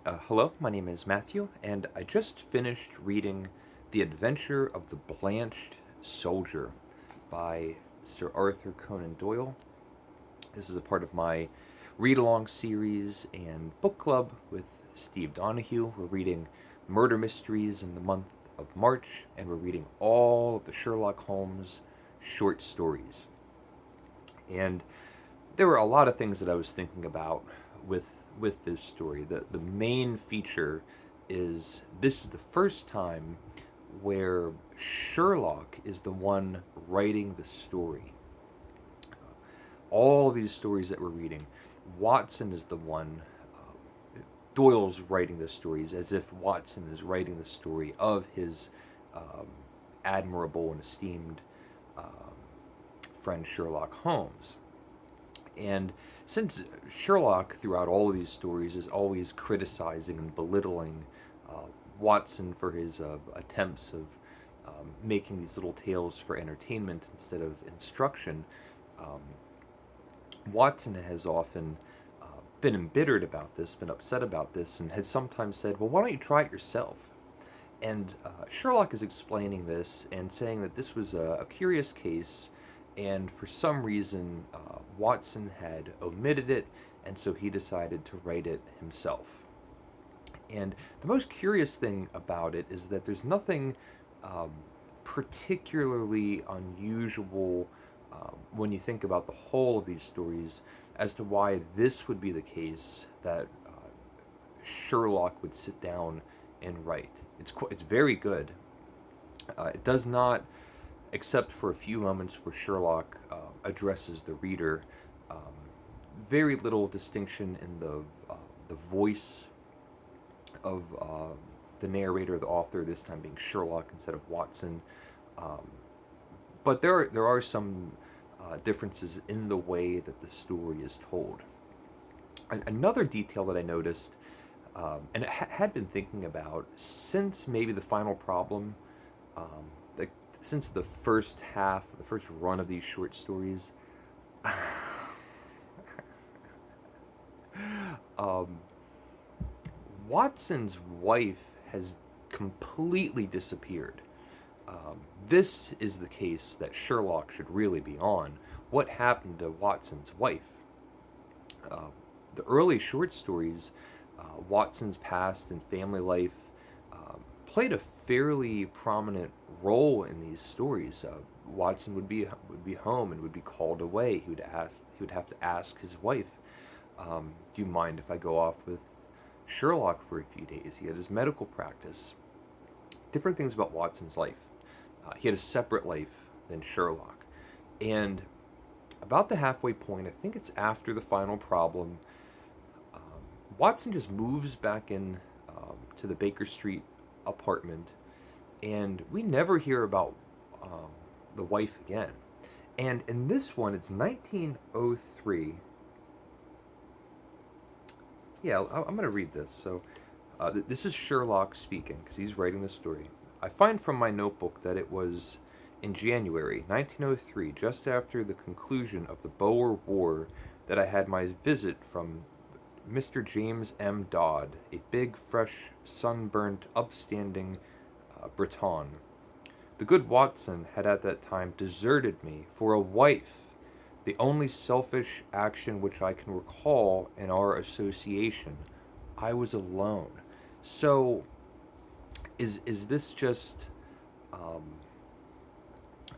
Hello, my name is Matthew, and I just finished reading The Adventure of the Blanched Soldier by Sir Arthur Conan Doyle. This is a part of my read along series and book club with Steve Donahue. We're reading murder mysteries in the month of March, and we're reading all of the Sherlock Holmes short stories. And there were a lot of things that I was thinking about with this story. The main feature is this is the first time where Sherlock is the one writing the story. All of these stories that we're reading, Watson is the one. Doyle's writing the stories as if Watson is writing the story of his um, admirable and esteemed um, friend Sherlock Holmes. And since Sherlock, throughout all of these stories, is always criticizing and belittling Watson for his attempts of making these little tales for entertainment instead of instruction, um, Watson has often been embittered about this, been upset about this, and has sometimes said, well, why don't you try it yourself? And Sherlock is explaining this and saying that this was a curious case, and for some reason, Watson had omitted it, and so he decided to write it himself. And the most curious thing about it is that there's nothing um, particularly unusual when you think about the whole of these stories as to why this would be the case that Sherlock would sit down and write. It's very good. It does not, except for a few moments where Sherlock addresses the reader, um, very little distinction in the voice of the narrator, the author, this time being Sherlock instead of Watson. Um, but there are some differences in the way that the story is told. Another detail that I noticed, and had been thinking about since maybe the final problem, um, like since the first half, the first run of these short stories, um, Watson's wife has completely disappeared. This is the case that Sherlock should really be on. What happened to Watson's wife? Uh, the early short stories, Watson's past and family life, played a fairly prominent role in these stories. Watson would be home and would be called away. He would have to ask his wife, "Do you mind if I go off with Sherlock for a few days?" He had his medical practice. Different things about Watson's life. He had a separate life than Sherlock, and about the halfway point, I think it's after the final problem, um, Watson just moves back in to the Baker Street apartment, and we never hear about um, the wife again. And in this one, it's 1903. Yeah, I'm going to read this. So, this is Sherlock speaking because he's writing the story. I find from my notebook that it was in January 1903, just after the conclusion of the Boer War, that I had my visit from Mr. James M. Dodd, a big, fresh, sunburnt, upstanding Breton. The good Watson had at that time deserted me for a wife, the only selfish action which I can recall in our association. I was alone. So, is this just um,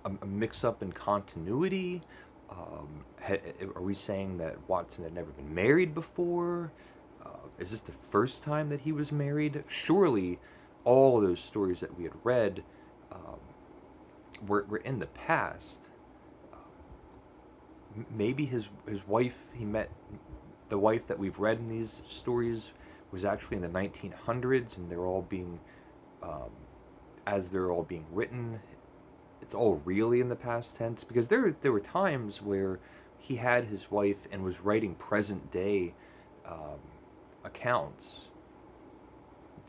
a mix-up in continuity? Are we saying that Watson had never been married before? Is this the first time that he was married? Surely, all of those stories that we had read um, were in the past. Maybe his wife he met, the wife that we've read in these stories, was actually in the 1900s, and they're all being um, as they're all being written, it's all really in the past tense, because there were times where he had his wife and was writing present day um, accounts.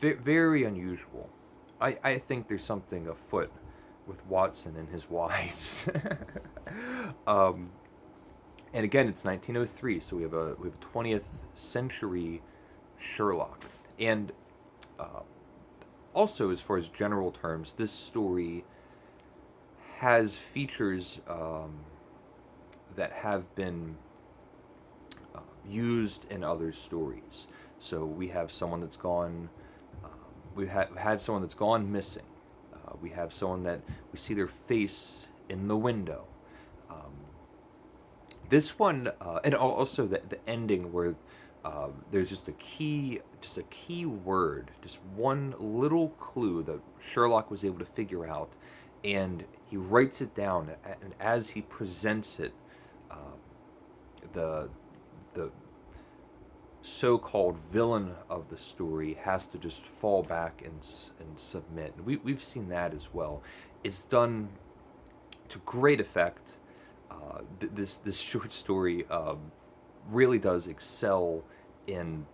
Very unusual. I think there's something afoot with Watson and his wives. um, and again, it's 1903, so we have a 20th century Sherlock. And also, as far as general terms, this story has features that have been used in other stories. So we have someone that's gone, we had someone that's gone missing. We have someone that we see their face in the window. This one, and also the ending where there's just a key word, just one little clue that Sherlock was able to figure out, and he writes it down, and as he presents it, the the so-called villain of the story has to just fall back and submit. We've seen that as well. It's done to great effect. This short story really does excel in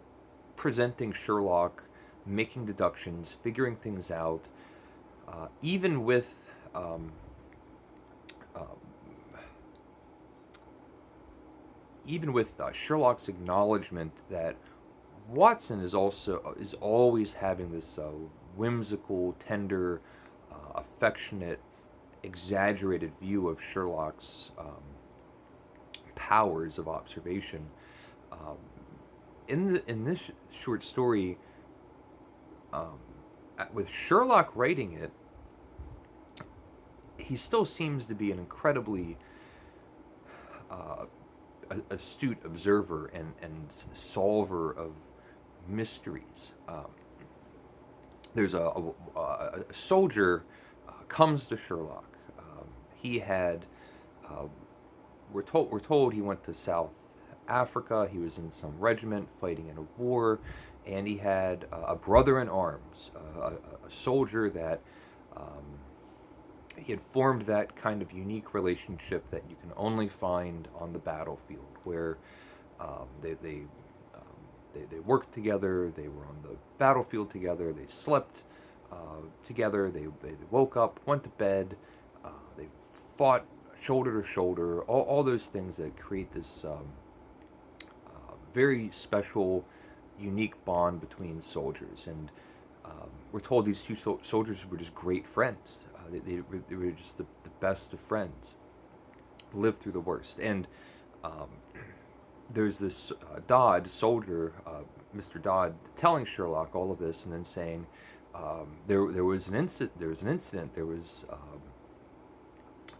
presenting Sherlock, making deductions, figuring things out, even with uh, Sherlock's acknowledgement that Watson is always having this whimsical, tender, affectionate, exaggerated view of Sherlock's powers of observation. Um, in this short story, with Sherlock writing it, he still seems to be an incredibly uh, astute observer and solver of mysteries. There's a soldier comes to Sherlock. He had we're told he went to South Africa. He was in some regiment fighting in a war, and he had a brother in arms, a soldier that he had formed that kind of unique relationship that you can only find on the battlefield, where they worked together, they were on the battlefield together, they slept together, they woke up, went to bed, they fought shoulder to shoulder, all those things that create this very special, unique bond between soldiers. And we're told these two soldiers were just great friends. They were just the best of friends, lived through the worst. And there's this Dodd soldier, Mr. Dodd, telling Sherlock all of this, and then saying there was an incident. There was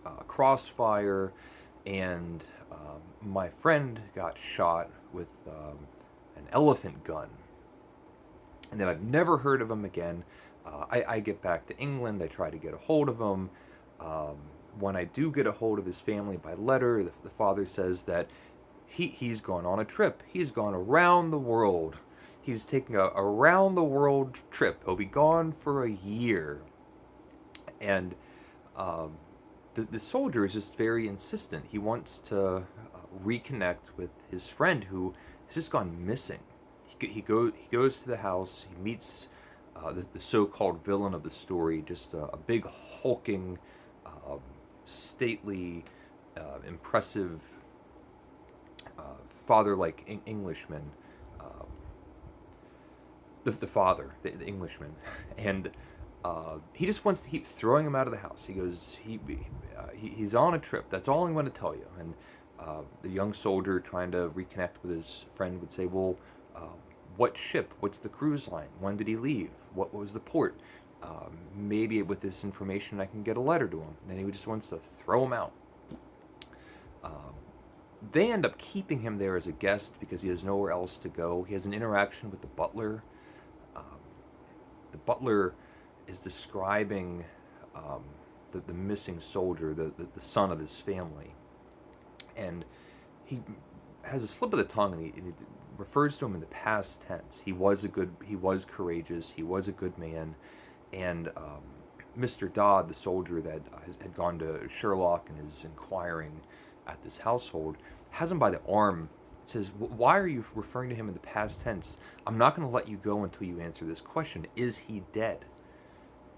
a crossfire, and my friend got shot with an elephant gun, and then I've never heard of him again. I get back to England. I try to get a hold of him. When I do get a hold of his family by letter, the father says that he's gone on a trip. He's gone around the world. He's taking a around the world trip. He'll be gone for a year. And the soldier is just very insistent. He wants to reconnect with his friend who has just gone missing. He goes to the house. He meets the so-called villain of the story, just a big hulking, stately, impressive, father-like Englishman. The father, the Englishman, and he just wants to keep throwing him out of the house. He goes, he's on a trip. That's all I'm going to tell you. And the young soldier, trying to reconnect with his friend, would say, well, what ship? What's the cruise line? When did he leave? What was the port? Maybe with this information I can get a letter to him. And he just wants to throw him out. They end up keeping him there as a guest because he has nowhere else to go. He has an interaction with the butler. The butler is describing the missing soldier, the son of his family. And he has a slip of the tongue, and he refers to him in the past tense. He was courageous, he was a good man. And Mr. Dodd, the soldier that had gone to Sherlock and is inquiring at this household, has him by the arm. It says, why are you referring to him in the past tense? I'm not going to let you go until you answer this question. Is he dead?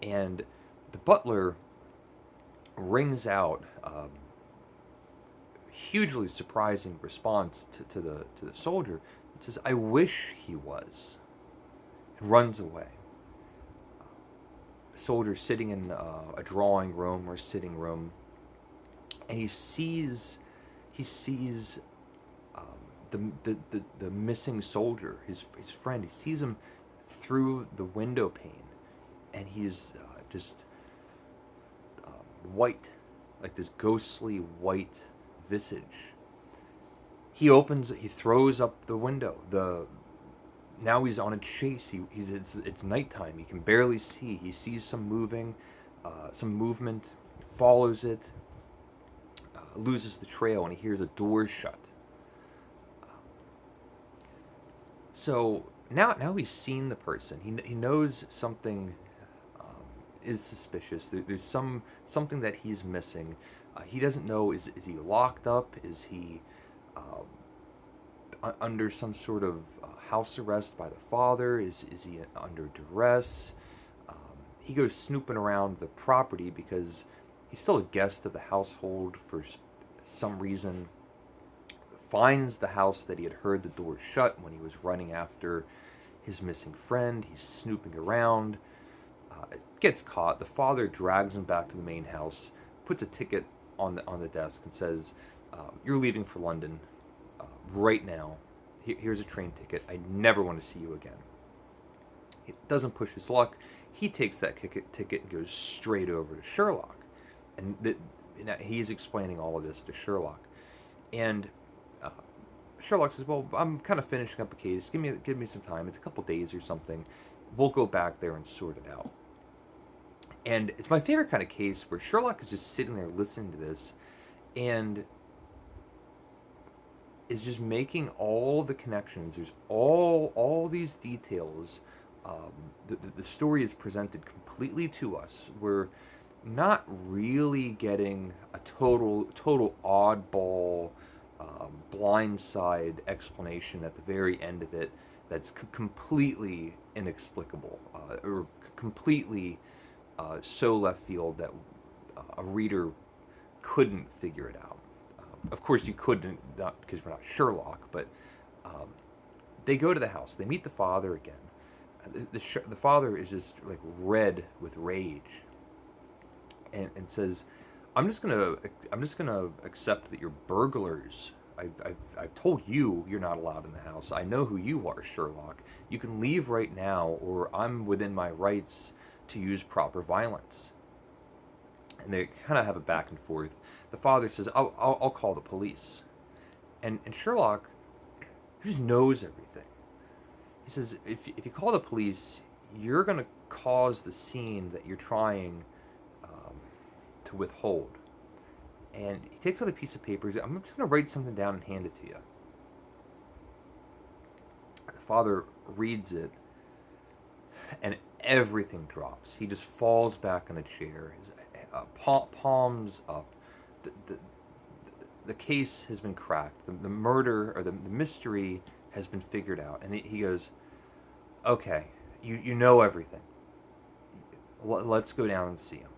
And the butler rings out hugely surprising response to the soldier. It says, I wish he was. and runs away. A soldier sitting in a drawing room or sitting room, and he sees the missing soldier, his friend. He sees him through the window pane, and he's just white, like this ghostly white visage. He throws up the window. Now he's on a chase. It's nighttime. He can barely see. He sees some movement, follows it, loses the trail, and he hears a door shut. So now he's seen the person. He knows something is suspicious. There's something that he's missing. He doesn't know, is he locked up? Is he under some sort of house arrest by the father? Is he under duress? He goes snooping around the property because he's still a guest of the household for some reason. Finds the house that he had heard the door shut when he was running after his missing friend. He's snooping around. Gets caught. The father drags him back to the main house, puts a ticket on the desk, and says, "You're leaving for London right now. Here's a train ticket. I never want to see you again." He doesn't push his luck. He takes that ticket and goes straight over to Sherlock, and he's explaining all of this to Sherlock, and Sherlock says, "Well, I'm kind of finishing up a case. Give me some time. It's a couple days or something. We'll go back there and sort it out." And it's my favorite kind of case where Sherlock is just sitting there listening to this, and is just making all the connections. There's all these details. The story is presented completely to us. We're not really getting a total oddball, blindside explanation at the very end of it that's completely inexplicable, or completely so left field that a reader couldn't figure it out. Of course, you couldn't, not because we're not Sherlock, but they go to the house. They meet the father again. The father is just like red with rage, and says, "I'm just gonna accept that you're burglars. I've told you you're not allowed in the house. I know who you are, Sherlock. You can leave right now, or I'm within my rights to use proper violence." And they kind of have a back and forth. The father says, I'll call the police. And Sherlock just knows everything. He says, if you call the police, you're going to cause the scene that you're trying to withhold. And he takes out a piece of paper. He says, "I'm just going to write something down and hand it to you." The father reads it, and everything drops. He just falls back in a chair, his palms up. The case has been cracked. The murder, or the mystery, has been figured out. And he goes, "Okay, you know everything. Let's go down and see him."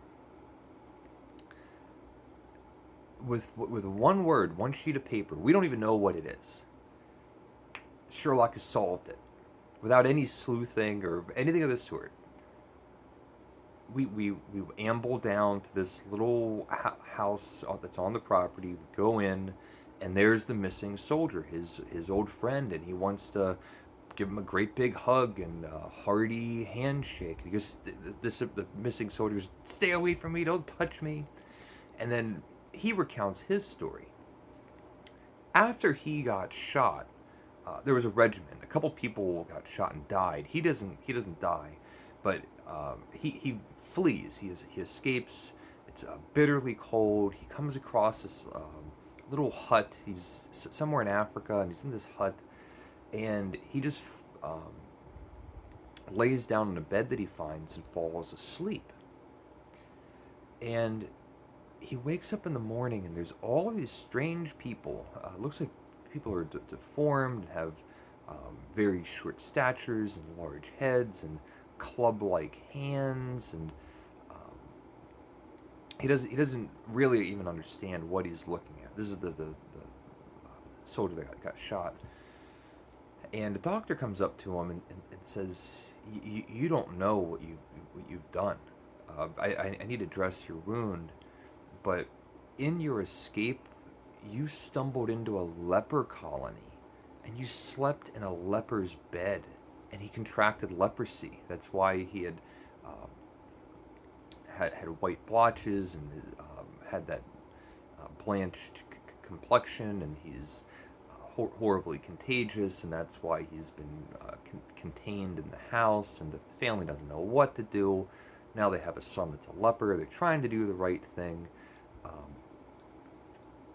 With one word, one sheet of paper, we don't even know what it is, Sherlock has solved it without any sleuthing or anything of this sort. We amble down to this little house that's on the property. We go in, and there's the missing soldier, his old friend, and he wants to give him a great big hug and a hearty handshake. And he goes, the missing soldier goes, "Stay away from me! Don't touch me!" And then he recounts his story. After he got shot, there was a regiment. A couple people got shot and died. He doesn't die, but he flees. He escapes. It's bitterly cold. He comes across this little hut. He's somewhere in Africa, and he's in this hut, and he just lays down in a bed that he finds and falls asleep. And he wakes up in the morning, and there's all of these strange people. Looks like people are deformed, and have very short statures and large heads and club-like hands, and he doesn't really even understand what he's looking at. This is the soldier that got shot, and the doctor comes up to him and says, you don't know what you've done. I need to dress your wound, but in your escape, you stumbled into a leper colony, and you slept in a leper's bed, and he contracted leprosy. That's why he um, had white blotches and had that blanched complexion, and he's horribly contagious, and that's why he's been contained in the house, and the family doesn't know what to do. Now they have a son that's a leper. They're trying to do the right thing. Um,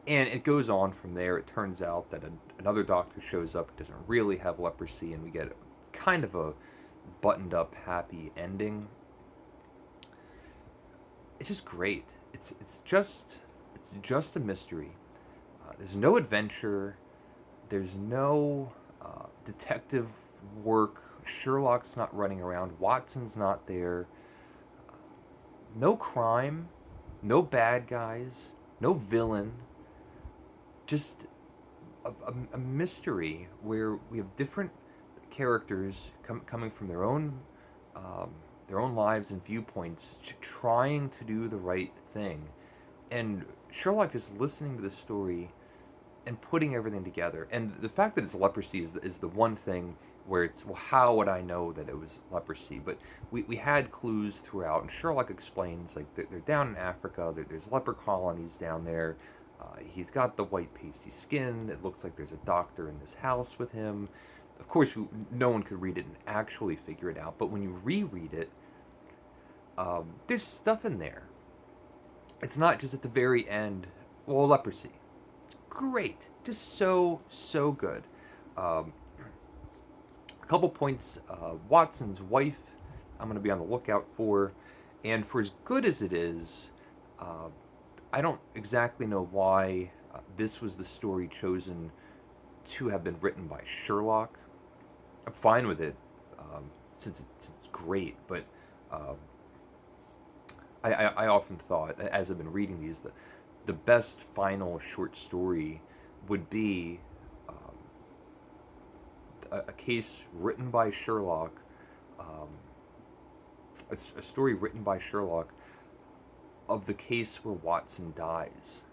and it goes on from there. It turns out that another doctor shows up who doesn't really have leprosy, and we get kind of a buttoned up, happy ending. It's just great. It's just a mystery. There's no adventure. There's no detective work. Sherlock's not running around. Watson's not there. No crime. No bad guys. No villain. Just a mystery where we have different characters coming from their own lives and viewpoints, trying to do the right thing, and Sherlock just listening to the story and putting everything together. And the fact that it's leprosy is the one thing where it's, well, how would I know that it was leprosy? But we had clues throughout, and Sherlock explains, like, they're down in Africa, there's leper colonies down there. He's got the white pasty skin. It looks like there's a doctor in this house with him. Of course, no one could read it and actually figure it out, but when you reread it, there's stuff in there. It's not just at the very end, well, leprosy. It's great. Just so good. Um, a couple points. Watson's wife, I'm going to be on the lookout for. And for as good as it is, uh, I don't exactly know why this was the story chosen to have been written by Sherlock. I'm fine with it, since it's great, but um, I often thought, as I've been reading these, the best final short story would be a case written by Sherlock, um, a story written by Sherlock of the case where Watson dies,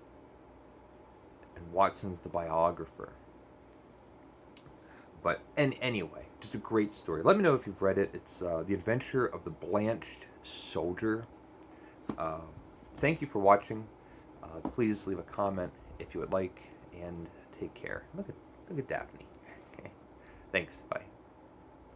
and Watson's the biographer. But and anyway, just a great story. Let me know if you've read it. It's The Adventure of the Blanched Soldier. Uh, Thank you for watching. Please leave a comment if you would like, and take care. Look at Daphne. Okay. Thanks. Bye.